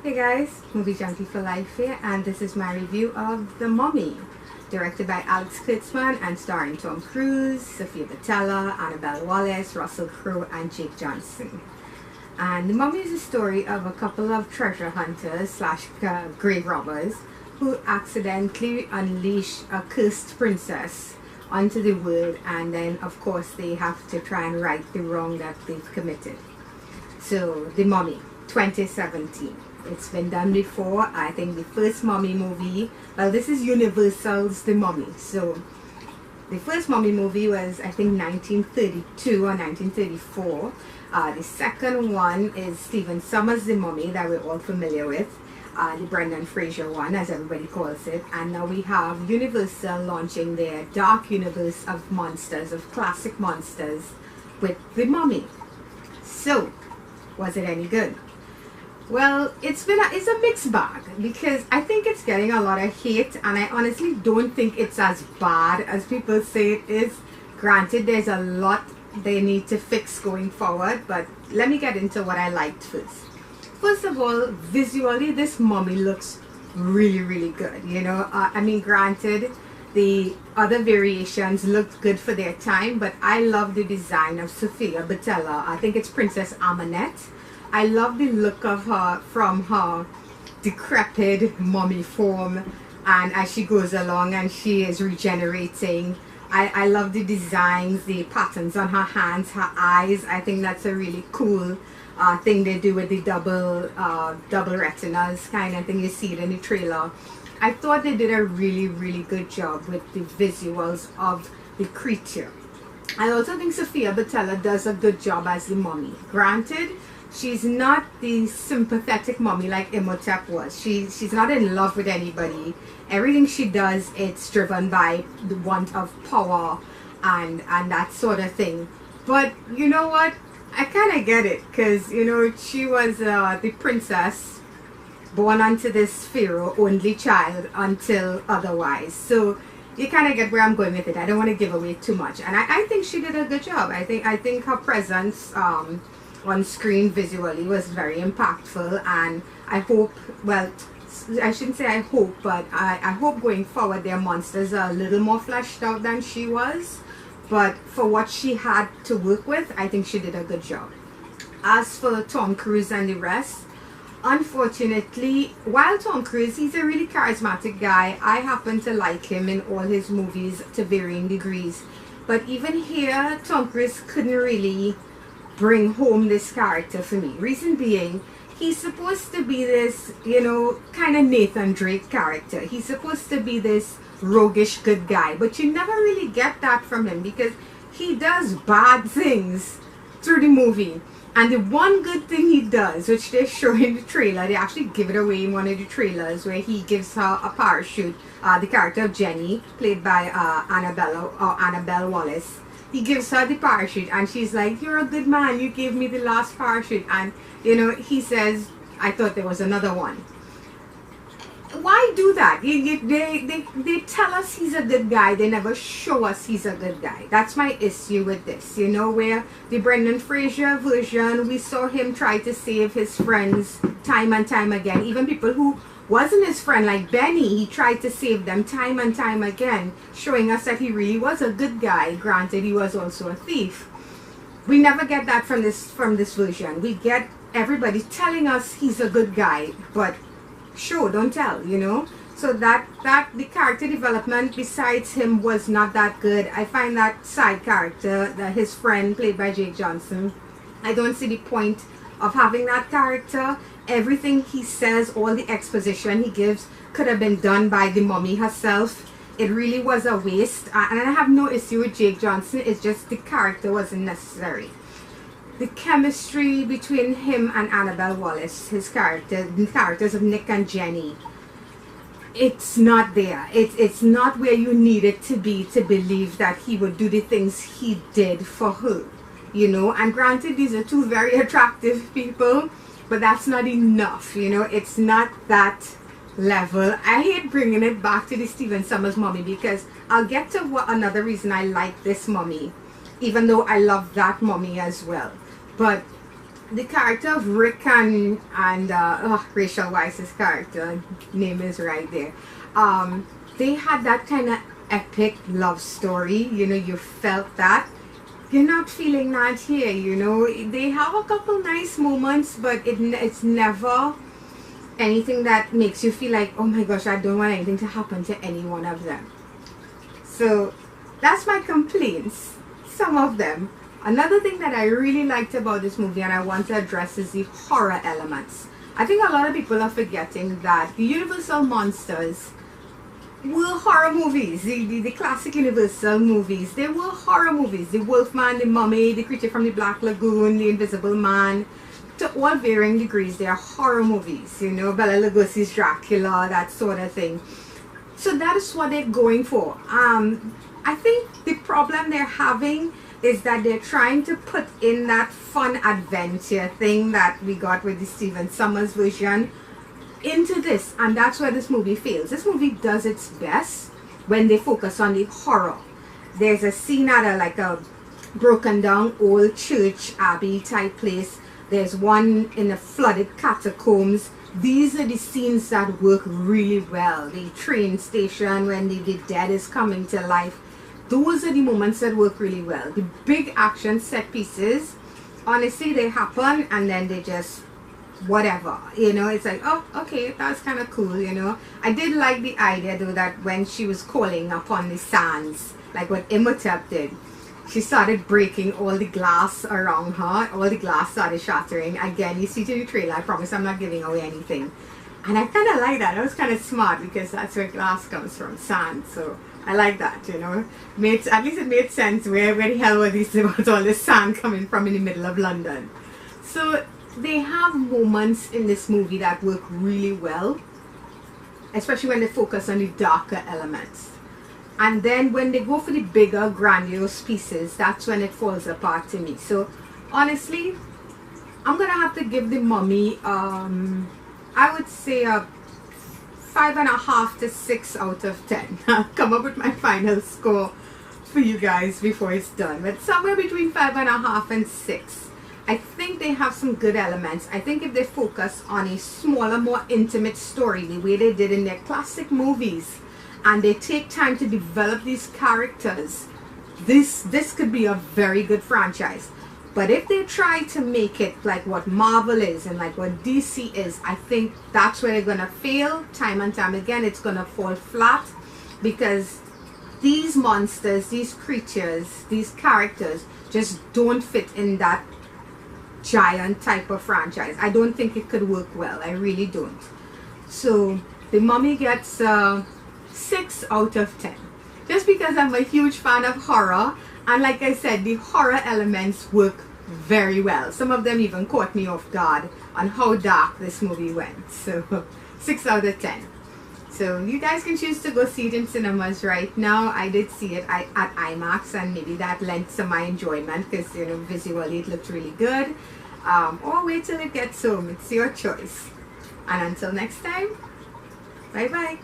Hey guys, Movie Junkie for Life here, and this is my review of The Mummy, directed by Alex Kurtzman and starring Tom Cruise, Sofia Boutella, Annabelle Wallis, Russell Crowe, and Jake Johnson. And The Mummy is a story of a couple of treasure hunters slash grave robbers who accidentally unleash a cursed princess onto the world, and then of course they have to try and right the wrong that they've committed. So, The Mummy, 2017. It's been done before. I think the first Mummy movie, well, this is Universal's The Mummy. So the first Mummy movie was, I think, 1932 or 1934. The second one is Stephen Sommers' The Mummy that we're all familiar with. The Brendan Fraser one, as everybody calls it. And now we have Universal launching their dark universe of monsters, of classic monsters, with The Mummy. So, was it any good? Well, it's a mixed bag, because I think it's getting a lot of hate, and I honestly don't think it's as bad as people say it is. Granted, there's a lot they need to fix going forward, but let me get into what I liked first. First of all, visually, this Mummy looks really good. You know, I mean, granted, the other variations looked good for their time, but I love the design of Sofia Boutella. I think it's Princess Amunet. I love the look of her from her decrepit mummy form, and as she goes along and she is regenerating. I love the designs, the patterns on her hands, her eyes. I think that's a really cool thing they do with the double retinas kind of thing. You see it in the trailer. I thought they did a really good job with the visuals of the creature. I also think Sofia Boutella does a good job as the mummy. Granted, she's not the sympathetic mummy like Imhotep was. She's not in love with anybody. Everything she does, it's driven by the want of power and that sort of thing. But you know what? I kind of get it, because you know, she was the princess born unto this pharaoh, only child until otherwise. So you kind of get where I'm going with it. I don't want to give away too much, and I think she did a good job. I think her presence on screen visually was very impactful, and I hope, well, I shouldn't say I hope, but I hope going forward their monsters are a little more fleshed out than she was. But for what she had to work with, I think she did a good job. As for Tom Cruise and the rest, unfortunately, while Tom Cruise, he's a really charismatic guy, I happen to like him in all his movies to varying degrees. But even here, Tom Cruise couldn't really bring home this character for me. Reason being, he's supposed to be this, you know, kind of Nathan Drake character. He's supposed to be this roguish good guy, but you never really get that from him, because he does bad things through the movie. And the one good thing he does, which they show in the trailer, they actually give it away in one of the trailers, where he gives her a parachute. The character of Jenny, played by Annabelle Wallis, he gives her the parachute, and she's like, "You're a good man, you gave me the last parachute." And you know, he says, "I thought there was another one." Why do that? They tell us he's a good guy, they never show us he's a good guy. That's my issue with this. You know, where the Brendan Fraser version, we saw him try to save his friends time and time again. Even people who wasn't his friend, like Benny, he tried to save them time and time again, showing us that he really was a good guy. Granted, he was also a thief. We never get that from this version. We get everybody telling us he's a good guy, but show don't tell, you know. So that the character development besides him was not that good. I find that side character, his friend played by Jake Johnson, I don't see the point of having that character. Everything he says, all the exposition he gives, could have been done by the mummy herself. It really was a waste, and I have no issue with Jake Johnson. It's just the character wasn't necessary. The chemistry between him and Annabelle Wallis, his character, the characters of Nick and Jenny, it's not there. It's not where you need it to be to believe that he would do the things he did for her, you know. And granted, these are two very attractive people, but that's not enough, you know. It's not that level. I hate bringing it back to the Stephen Sommers Mummy, because I'll get to what another reason I like this Mummy, even though I love that Mummy as well. But the character of Rick and Rachel Weisz's character, name is right there. They had that kind of epic love story. You know, you felt that. You're not feeling that here. You know, they have a couple nice moments, but it's never anything that makes you feel like, oh my gosh, I don't want anything to happen to any one of them. So that's my complaints, some of them. Another thing that I really liked about this movie and I want to address is the horror elements. I think a lot of people are forgetting that the Universal monsters were horror movies. The classic Universal movies, they were horror movies. The Wolfman, the Mummy, the Creature from the Black Lagoon, the Invisible Man, to all varying degrees, they are horror movies. You know, Bela Lugosi's Dracula, that sort of thing. So that is what they're going for. I think the problem they're having is that they're trying to put in that fun adventure thing that we got with the Stephen Sommers version into this, and that's where this movie fails. This movie does its best when they focus on the horror. There's a scene at a broken down old church abbey type place. There's one in the flooded catacombs. These are the scenes that work really well. The train station when the dead is coming to life. Those are the moments that work really well. The big action set pieces, honestly, they happen and then they just whatever, you know. It's like, oh, okay, that's kind of cool, you know. I did like the idea though that when she was calling upon the sands, like what Imhotep did, she started breaking all the glass around her. All the glass started shattering. Again, you see it in the trailer. I promise I'm not giving away anything. And I kind of like that. That was kind of smart because that's where glass comes from, sand. So I like that, you know. At least it made sense where the hell were these about all this sand coming from in the middle of London. So they have moments in this movie that work really well, especially when they focus on the darker elements. And then when they go for the bigger, grandiose pieces, that's when it falls apart to me. So honestly, I'm gonna have to give The Mummy, I would say a 5.5 to 6 out of 10. I'll come up with my final score for you guys before it's done, but somewhere between 5.5 and 6. I think they have some good elements. I think if they focus on a smaller, more intimate story, the way they did in their classic movies, and they take time to develop these characters, this could be a very good franchise. But if they try to make it like what Marvel is and like what DC is, I think that's where they're gonna fail time and time again. It's gonna fall flat because these monsters, these creatures, these characters just don't fit in that giant type of franchise. I don't think it could work well. I really don't. So The Mummy gets 6 out of 10. Just because I'm a huge fan of horror, and like I said, the horror elements work very well. Some of them even caught me off guard on how dark this movie went. So 6 out of 10. So you guys can choose to go see it in cinemas right now. I did see it at IMAX, and maybe that lent to my enjoyment because, you know, visually it looked really good. Or wait till it gets home. It's your choice. And until next time, bye bye.